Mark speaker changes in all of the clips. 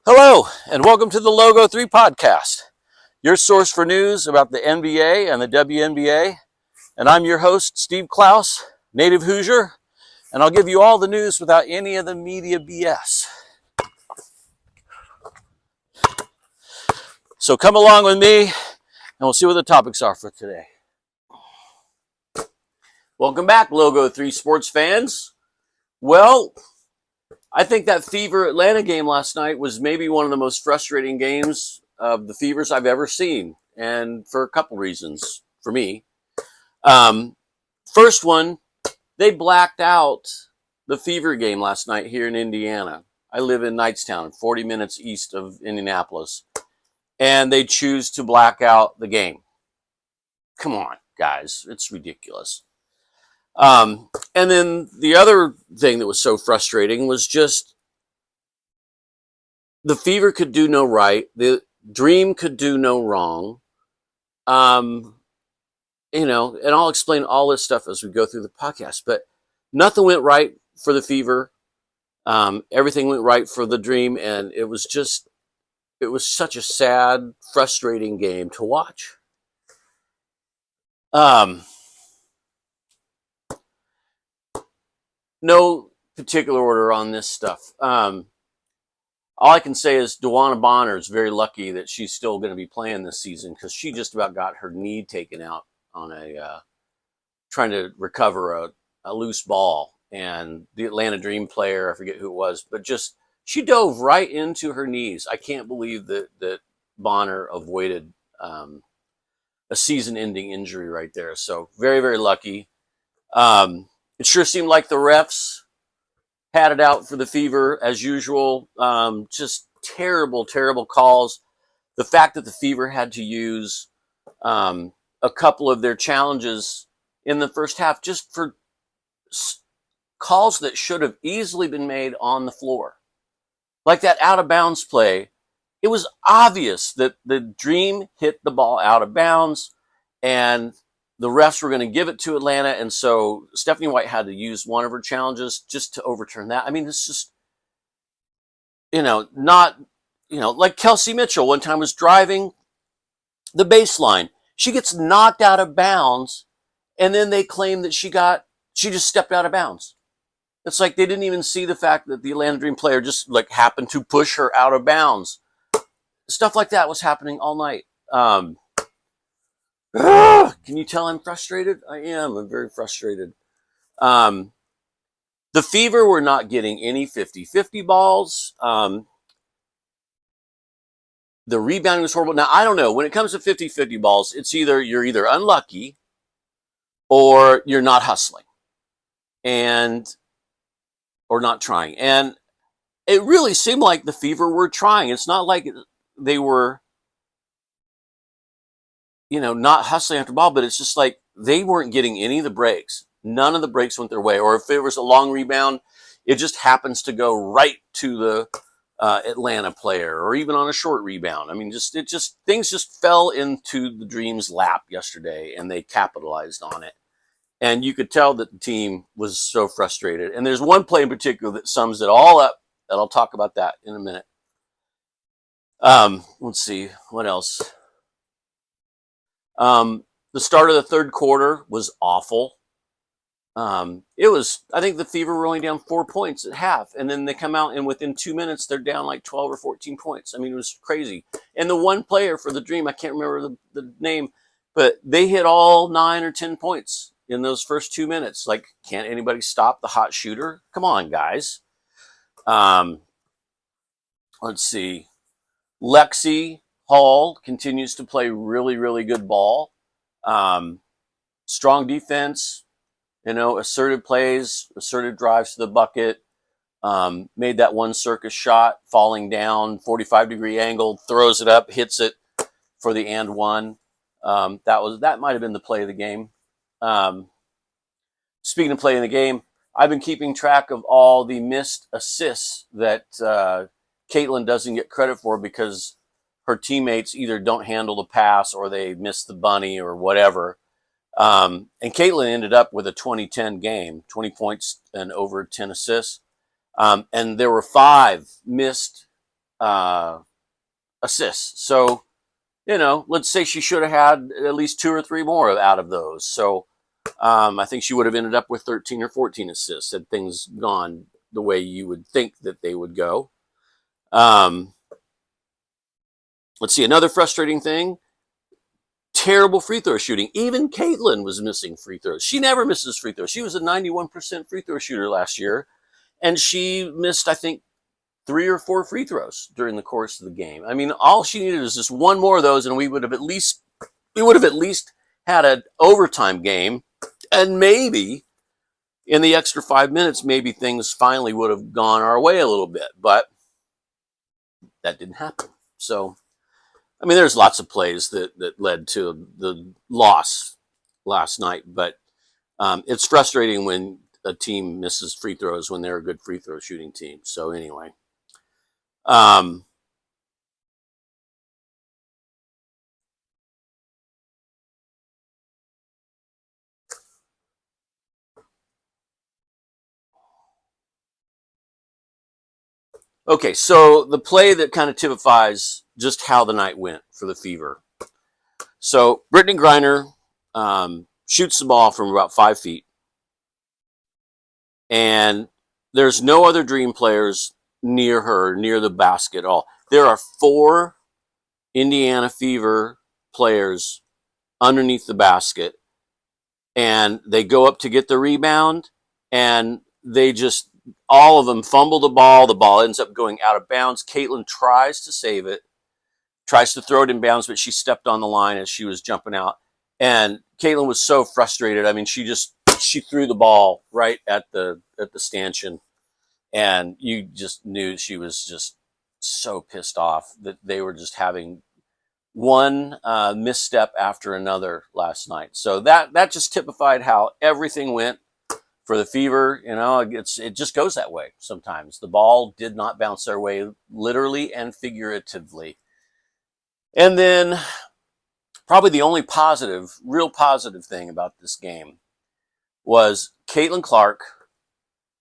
Speaker 1: Hello, and welcome to the Logo 3 podcast, your source for news about the NBA and the WNBA. And I'm your host, Steve Klaus, native Hoosier, and I'll give you all the news without any of the media BS. So come along with me, and we'll see what the topics are for today. Welcome back, Logo 3 sports fans. Well, I think that Fever Atlanta game last night was maybe one of the most frustrating games of the Fevers I've ever seen, and for a couple reasons for me. First one, they blacked out the Fever game last night here in Indiana. I live in Knightstown, 40 minutes east of Indianapolis, and they choose to black out the game. Come on, guys, it's ridiculous. And then the other thing that was so frustrating was just the Fever could do no right. The Dream could do no wrong. And I'll explain all this stuff as we go through the podcast, but nothing went right for the Fever. Everything went right for the Dream. And it was such a sad, frustrating game to watch. No particular order on this stuff. All I can say is DeWanna Bonner is very lucky that she's still going to be playing this season because she just about got her knee taken out on trying to recover a loose ball. And the Atlanta Dream player, I forget who it was, but just she dove right into her knees. I can't believe that Bonner avoided a season-ending injury right there. So very, very lucky. It sure seemed like the refs had it out for the Fever as usual. Just terrible, terrible calls. The fact that the Fever had to use a couple of their challenges in the first half just for calls that should have easily been made on the floor. Like that out of bounds play. It was obvious that the Dream hit the ball out of bounds and the refs were going to give it to Atlanta, and so Stephanie White had to use one of her challenges just to overturn that. I mean, it's just, like Kelsey Mitchell one time was driving the baseline. She gets knocked out of bounds, and then they claim that she just stepped out of bounds. It's like they didn't even see the fact that the Atlanta Dream player just like happened to push her out of bounds. Stuff like that was happening all night. Can you tell I'm frustrated? I am. I'm very frustrated. The Fever were not getting any 50-50 balls. The rebounding was horrible. Now, I don't know. When it comes to 50-50 balls, it's you're either unlucky or you're not hustling or not trying. And it really seemed like the Fever were trying. It's not like they were not hustling after the ball, but it's just like they weren't getting any of the breaks. None of the breaks went their way. Or if it was a long rebound, it just happens to go right to the Atlanta player, or even on a short rebound. I mean, things just fell into the Dream's lap yesterday, and they capitalized on it. And you could tell that the team was so frustrated. And there's one play in particular that sums it all up, and I'll talk about that in a minute. Let's see, what else? The start of the third quarter was awful. I think the Fever were only down 4 points at half, and then they come out and within 2 minutes, they're down like 12 or 14 points. I mean, it was crazy. And the one player for the Dream, I can't remember the name, but they hit all 9 or 10 points in those first 2 minutes. Like, can't anybody stop the hot shooter? Come on, guys. Let's see. Lexi Hall continues to play really, really good ball. Strong defense, assertive plays, assertive drives to the bucket. Made that one circus shot, falling down, 45-degree angle, throws it up, hits it for the and one. That might have been the play of the game. Speaking of play in the game, I've been keeping track of all the missed assists that Caitlin doesn't get credit for because her teammates either don't handle the pass or they miss the bunny or whatever. And Caitlin ended up with a 20-10 game, 20 points and over 10 assists. And there were 5 missed assists. So, let's say she should have had at least 2 or 3 more out of those. So I think she would have ended up with 13 or 14 assists had things gone the way you would think that they would go. Um, let's see, another frustrating thing, terrible free throw shooting. Even Caitlin was missing free throws. She never misses free throws. She was a 91% free throw shooter last year, and she missed, I think, 3 or 4 free throws during the course of the game. I mean, all she needed was just one more of those, and we would have at least had an overtime game, and maybe in the extra 5 minutes, maybe things finally would have gone our way a little bit, but that didn't happen. So, I mean, there's lots of plays that led to the loss last night, but it's frustrating when a team misses free throws when they're a good free throw shooting team. So anyway, um, okay, so the play that kind of typifies just how the night went for the Fever. So Brittany Griner shoots the ball from about 5 feet, and there's no other Dream players near her, near the basket at all. There are 4 Indiana Fever players underneath the basket, and they go up to get the rebound, and they just, all of them fumble the ball. The ball ends up going out of bounds. Caitlin tries to save it, tries to throw it in bounds, but she stepped on the line as she was jumping out. And Caitlin was so frustrated. I mean, she threw the ball right at the stanchion, and you just knew she was just so pissed off that they were just having one misstep after another last night. So that just typified how everything went for the Fever. It just goes that way sometimes. The ball did not bounce their way, literally and figuratively. And then probably the only real positive thing about this game was Caitlin Clark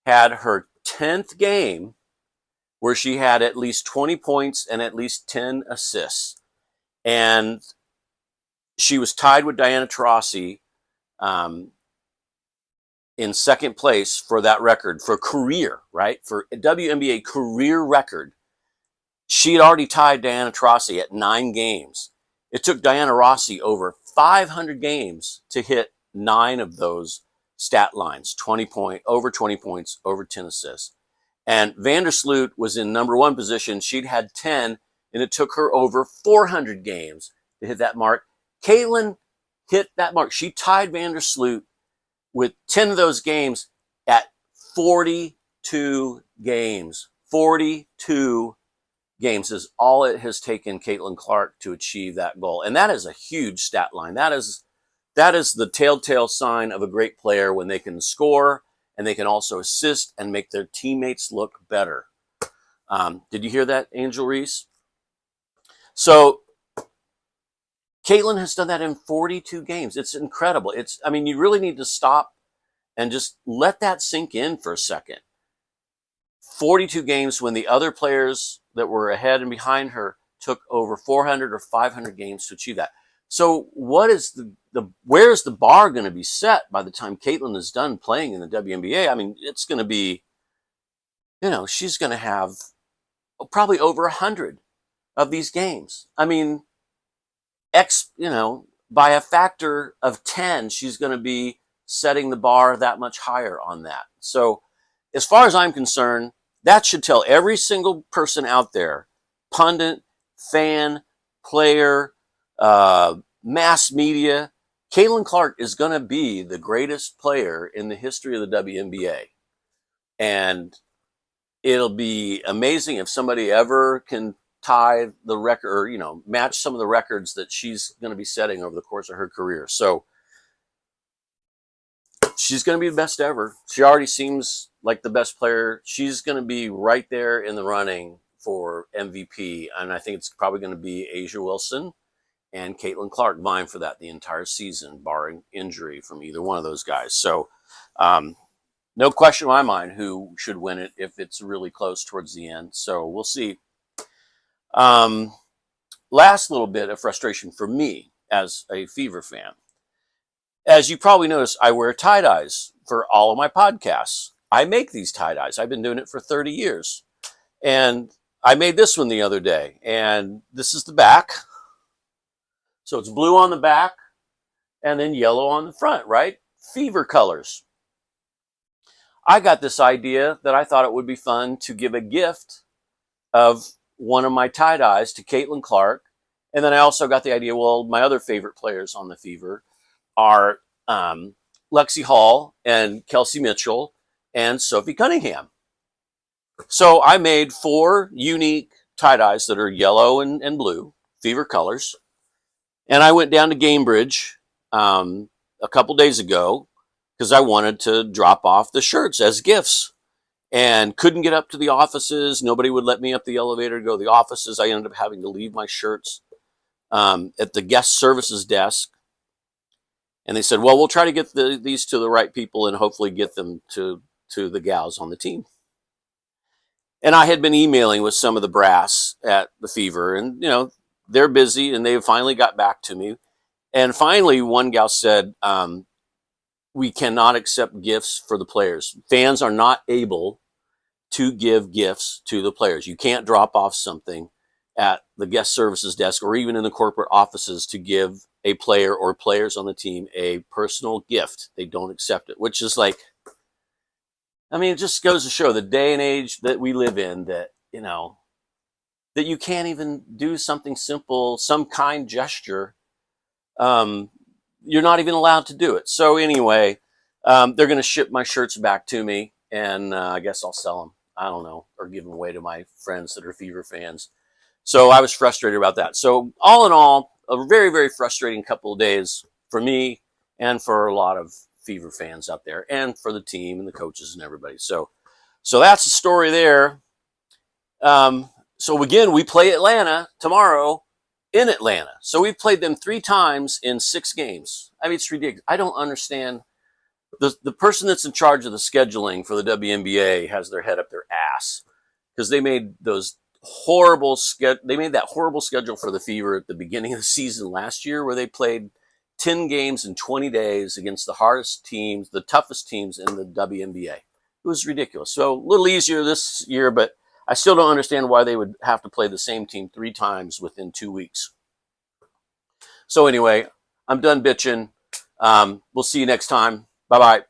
Speaker 1: had her 10th game where she had at least 20 points and at least 10 assists. And she was tied with Diana Taurasi in second place for that record, for career, right? For a WNBA career record. She had already tied Diana Taurasi at 9 games. It took Diana Rossi over 500 games to hit 9 of those stat lines, over 20 points, over 10 assists. And Vandersloot was in number 1 position. She'd had 10, and it took her over 400 games to hit that mark. Caitlin hit that mark. She tied Vandersloot with 10 of those games at 42 games. 42 games is all it has taken Caitlin Clark to achieve that goal. And that is a huge stat line. That is the telltale sign of a great player, when they can score and they can also assist and make their teammates look better. Did you hear that, Angel Reese? So Caitlin has done that in 42 games. It's incredible. You really need to stop and just let that sink in for a second. 42 games when the other players that were ahead and behind her took over 400 or 500 games to achieve that. So what is where's the bar going to be set by the time Caitlin is done playing in the WNBA? I mean, it's going to be, she's going to have probably over 100 of these games. I mean, by a factor of 10, she's going to be setting the bar that much higher on that. So as far as I'm concerned, that should tell every single person out there, pundit, fan, player, mass media, Caitlin Clark is going to be the greatest player in the history of the WNBA. And it'll be amazing if somebody ever can tie the record, or, match some of the records that she's going to be setting over the course of her career. So she's going to be the best ever. She already seems like the best player. She's going to be right there in the running for MVP. And I think it's probably going to be A'ja Wilson and Caitlin Clark vying for that the entire season, barring injury from either one of those guys. So no question in my mind who should win it if it's really close towards the end. So we'll see. Last little bit of frustration for me as a Fever fan. As you probably noticed, I wear tie-dyes for all of my podcasts. I make these tie-dyes. I've been doing it for 30 years. And I made this one the other day. And this is the back. So it's blue on the back and then yellow on the front, right? Fever colors. I got this idea that I thought it would be fun to give a gift of one of my tie-dyes to Caitlin Clark. And then I also got the idea, well, my other favorite players on the Fever are Lexi Hall and Kelsey Mitchell and Sophie Cunningham. So I made 4 unique tie-dyes that are yellow and blue, Fever colors. And I went down to Gamebridge a couple days ago because I wanted to drop off the shirts as gifts and couldn't get up to the offices. Nobody would let me up the elevator to go to the offices. I ended up having to leave my shirts at the guest services desk. And they said, well, we'll try to get these to the right people and hopefully get them to the gals on the team. And I had been emailing with some of the brass at the Fever, and, you know, they're busy, and they finally got back to me. And finally, one gal said, we cannot accept gifts for the players. Fans are not able to give gifts to the players. You can't drop off something at the guest services desk or even in the corporate offices to give a player or players on the team a personal gift. They don't accept it, which is like, I mean, it just goes to show the day and age that we live in that, you know, that you can't even do something simple, some kind gesture. You're not even allowed to do it. So anyway, they're going to ship my shirts back to me, and I guess I'll sell them. I don't know, or give them away to my friends that are Fever fans. So I was frustrated about that. So all in all, a very, very frustrating couple of days for me and for a lot of Fever fans out there, and for the team and the coaches and everybody. So that's the story there. So again, we play Atlanta tomorrow in Atlanta. So we've played them 3 times in 6 games. I mean, it's ridiculous. I don't understand. The person that's in charge of the scheduling for the WNBA has their head up their ass because they made that horrible schedule for the Fever at the beginning of the season last year, where they played 10 games in 20 days against the hardest teams, the toughest teams in the WNBA. It was ridiculous. So a little easier this year, but I still don't understand why they would have to play the same team 3 times within 2 weeks. So anyway, I'm done bitching. We'll see you next time. Bye-bye.